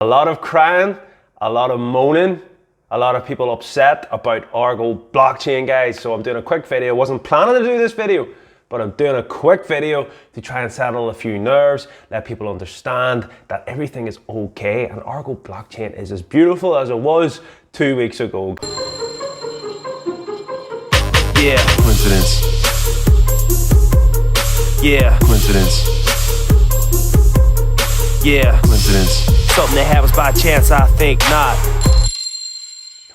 A lot of crying, a lot of moaning, a lot of people upset about Argo blockchain, guys. So I'm doing a quick video. I wasn't planning to do this video, but I'm doing a quick video to try and settle a few nerves, let people understand that everything is okay and Argo blockchain is as beautiful as it was 2 weeks ago. Yeah. Coincidence. Yeah. Coincidence. Yeah. Coincidence. Something that happens by chance, I think not.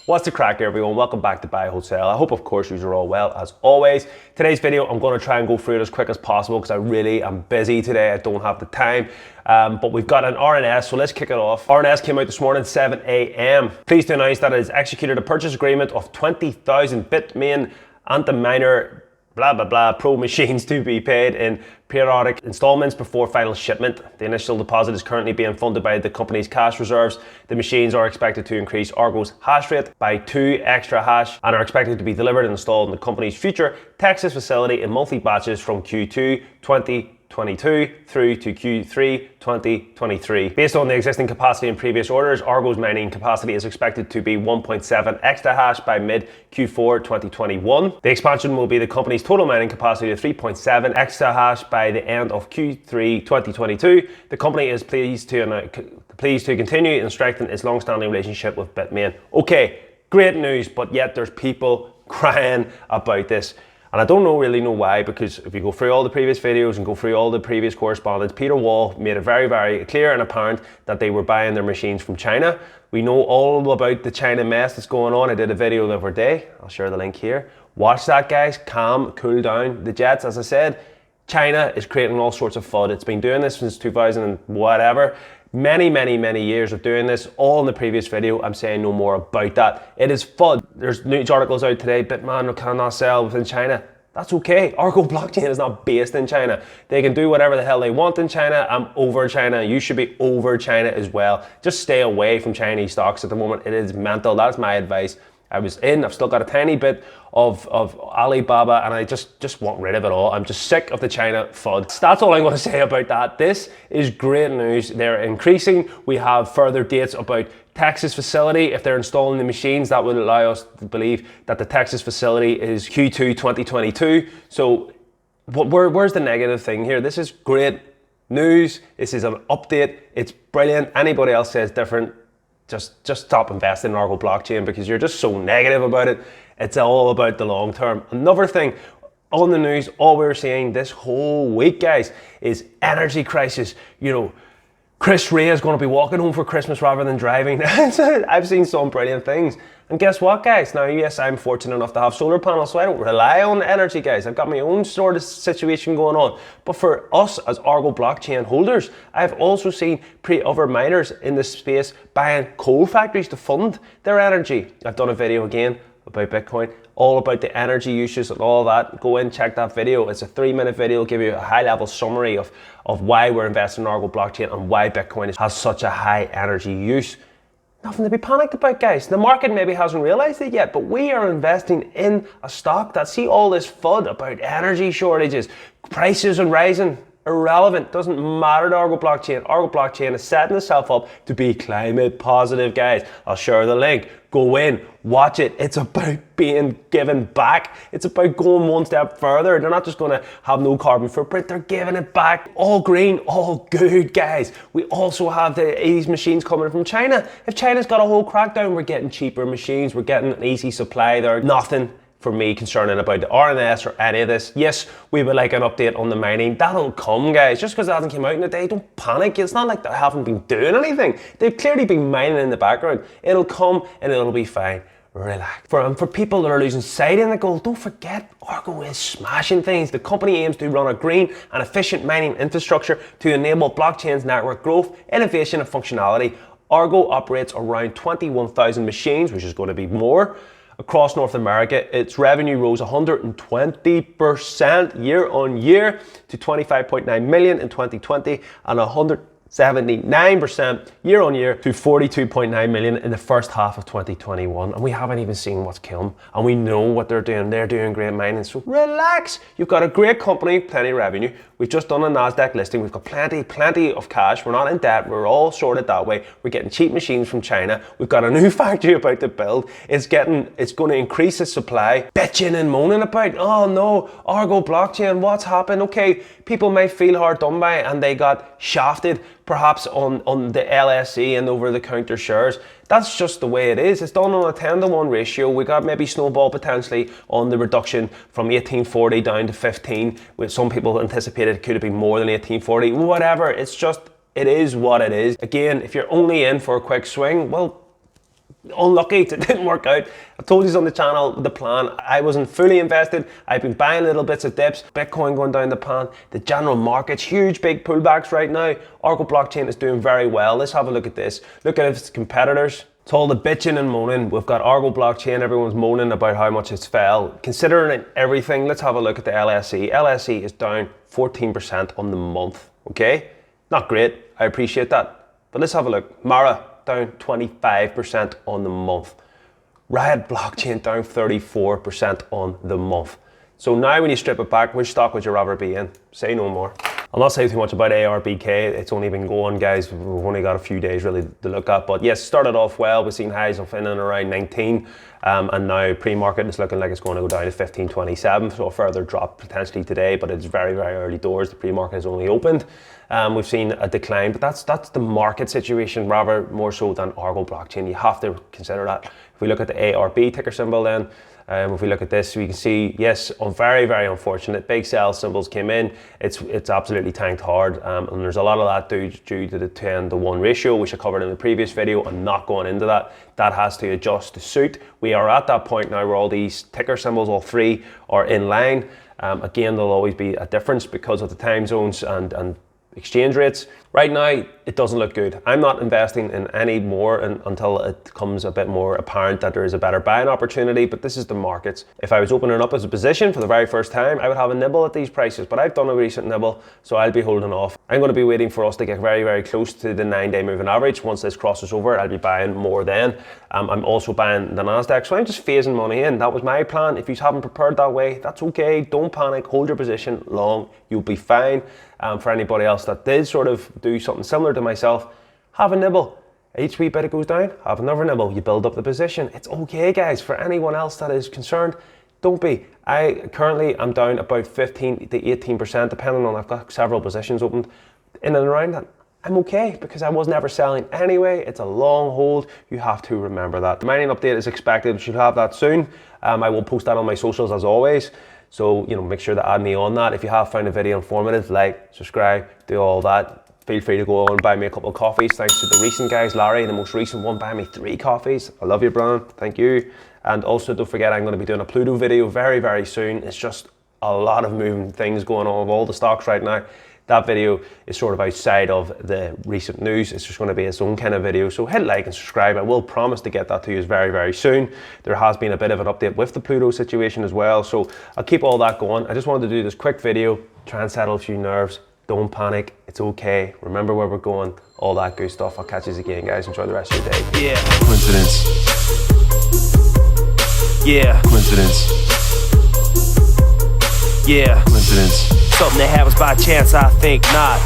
What's the crack, everyone? Welcome back to Buy Wholesale. I hope, of course, you are all well as always. Today's video, I'm going to try and go through it as quick as possible because I really am busy today. I don't have the time. But we've got an RNS, so let's kick it off. RNS came out this morning, 7 a.m. Pleased to announce that it has executed a purchase agreement of 20,000 Bitmain anti-miner blah blah blah pro machines to be paid in periodic installments before final shipment. The initial deposit is currently being funded by the company's cash reserves. The machines are expected to increase Argo's hash rate by 2 extra hash and are expected to be delivered and installed in the company's future Texas facility in monthly batches from Q2 2022 through to Q3 2023. Based on the existing capacity in previous orders, Argo's mining capacity is expected to be 1.7 exahash by mid Q4 2021. The expansion will be the company's total mining capacity to 3.7 exahash by the end of Q3 2022. The company is pleased to continue and strengthen its long-standing relationship with Bitmain. Okay, great news, but yet there's people crying about this. And I don't really know why, because if you go through all the previous videos and go through all the previous correspondence, Peter Wall made it very, very clear and apparent that they were buying their machines from China. We know all about the China mess that's going on. I did a video the other day. I'll share the link here. Watch that, guys. Calm, cool down the jets. As I said, China is creating all sorts of FUD. It's been doing this since 2000 and whatever. Many years of doing this. All in the previous video. I'm saying no more about that. It is FUD. There's news articles out today. Bitmain cannot sell within China. That's okay. Argo blockchain is not based in China. They can do whatever the hell they want in China. I'm over China. You should be over China as well. Just stay away from Chinese stocks at the moment. It is mental. That's my advice. I've still got a tiny bit of Alibaba and I just want rid of it all. I'm just sick of the China FUD. That's all I'm going to say about that. This is great news. They're increasing. We have further dates about Texas facility. If they're installing the machines, that would allow us to believe that the Texas facility is Q2 2022. So where's the negative thing here? This is great news. This is an update. It's brilliant. Anybody else says different, just stop investing in Argo blockchain because you're just so negative about it. It's all about the long term. Another thing on the news, all we're seeing this whole week, guys, is energy crisis. You know, Chris Ray is going to be walking home for Christmas rather than driving. I've seen some brilliant things. And guess what, guys? Now, yes, I'm fortunate enough to have solar panels, so I don't rely on energy, guys. I've got my own sort of situation going on. But for us as Argo blockchain holders, I've also seen other miners in this space buying coal factories to fund their energy. I've done a video again about Bitcoin, all about the energy uses and all that. Go in, check that video. It's a 3-minute video. It'll give you a high-level summary of why we're investing in Argo blockchain and why Bitcoin has such a high energy use. Nothing to be panicked about, guys. The market maybe hasn't realized it yet, but we are investing in a stock that see all this FUD about energy shortages, prices and rising. Irrelevant, doesn't matter to Argo blockchain. Argo blockchain is setting itself up to be climate positive, guys. I'll share the link. Go in, watch it. It's about being given back. It's about going one step further. They're not just going to have no carbon footprint. They're giving it back. All green, all good, guys. We also have these machines coming from China. If China's got a whole crackdown, we're getting cheaper machines. We're getting an easy supply there. Nothing for me concerning about the RNS or any of this. Yes, we would like an update on the mining. That'll come, guys. Just because it hasn't come out in a day, don't panic. It's not like they haven't been doing anything. They've clearly been mining in the background. It'll come and it'll be fine. Relax. For people that are losing sight in the goal, don't forget Argo is smashing things. The company aims to run a green and efficient mining infrastructure to enable blockchain's network growth, innovation and functionality. Argo operates around 21,000 machines, which is going to be more, across North America. Its revenue rose 120% year on year to 25.9 million in 2020 and 79% year on year to 42.9 million in the first half of 2021. And we haven't even seen what's come. And we know what they're doing. They're doing great mining. So relax. You've got a great company, plenty of revenue. We've just done a NASDAQ listing. We've got plenty of cash. We're not in debt. We're all sorted that way. We're getting cheap machines from China. We've got a new factory about to build. It's going to increase its supply. Bitching and moaning about, oh no, Argo blockchain, what's happened? Okay, people may feel hard done by and they got shafted perhaps on the LSE and over the counter shares. That's just the way it is. It's done on a 10-to-1 ratio. We got maybe snowball potentially on the reduction from 1840 down to 15, with some people anticipated it could have been more than 1840. Whatever, it's just, it is what it is. Again, if you're only in for a quick swing, well, unlucky, it didn't work out. I told you on the channel the plan. I wasn't fully invested. I've been buying little bits of dips. Bitcoin going down the pan. The general market's huge, big pullbacks right now. Argo blockchain is doing very well. Let's have a look at this. Look at its competitors. It's all the bitching and moaning. We've got Argo blockchain. Everyone's moaning about how much it's fell. Considering everything, let's have a look at the LSE. LSE is down 14% on the month. Okay, not great. I appreciate that. But let's have a look. Mara down 25% on the month. Riot blockchain down 34% on the month. So now when you strip it back, which stock would you rather be in? Say no more. I'll not say too much about Arbk. It's only been going, guys. We've only got a few days really to look at. But yes, started off well. We've seen highs of in and around 19. And now pre-market is looking like it's going to go down to 15.27. So a further drop potentially today, but it's very early doors. The pre-market has only opened. We've seen a decline, but that's the market situation rather more so than Argo blockchain. You have to consider that. If we look at the ARB ticker symbol then, if we look at this, we can see, yes, very unfortunate. Big sell symbols came in. It's absolutely tanked hard. And there's a lot of that due to the 10-to-1 ratio, which I covered in the previous video. I'm not going into that. That has to adjust to suit. We are at that point now where all these ticker symbols, all three, are in line. Again, there'll always be a difference because of the time zones and exchange rates. Right now, it doesn't look good. I'm not investing in any more until it becomes a bit more apparent that there is a better buying opportunity, but this is the markets. If I was opening up as a position for the very first time, I would have a nibble at these prices, but I've done a recent nibble, so I'll be holding off. I'm going to be waiting for us to get very close to the 9-day moving average. Once this crosses over, I'll be buying more then. I'm also buying the NASDAQ, so I'm just phasing money in. That was my plan. If you haven't prepared that way, that's okay. Don't panic, hold your position long, you'll be fine. For anybody else that did sort of do something similar to myself, have a nibble. Each wee bit it goes down, have another nibble. You build up the position. It's okay, guys. For anyone else that is concerned, don't be. I currently am down about 15 to 18%, depending on, I've got several positions opened in and around that. I'm okay because I was never selling anyway. It's a long hold. You have to remember that. The mining update is expected. We should have that soon. I will post that on my socials as always. So, make sure to add me on that. If you have found the video informative, like, subscribe, do all that. Feel free to go on and buy me a couple of coffees. Thanks to the recent guys, Larry, the most recent one, buy me 3 coffees. I love you, Brian. Thank you. And also don't forget, I'm going to be doing a Pluto video very soon. It's just a lot of moving things going on with all the stocks right now. That video is sort of outside of the recent news. It's just going to be its own kind of video. So hit like and subscribe. I will promise to get that to you very soon. There has been a bit of an update with the Pluto situation as well. So I'll keep all that going. I just wanted to do this quick video, try and settle a few nerves. Don't panic. It's okay. Remember where we're going. All that good stuff. I'll catch you again, guys. Enjoy the rest of your day. Yeah. Coincidence. Yeah. Coincidence. Yeah. Coincidence. Something that happens by chance, I think not.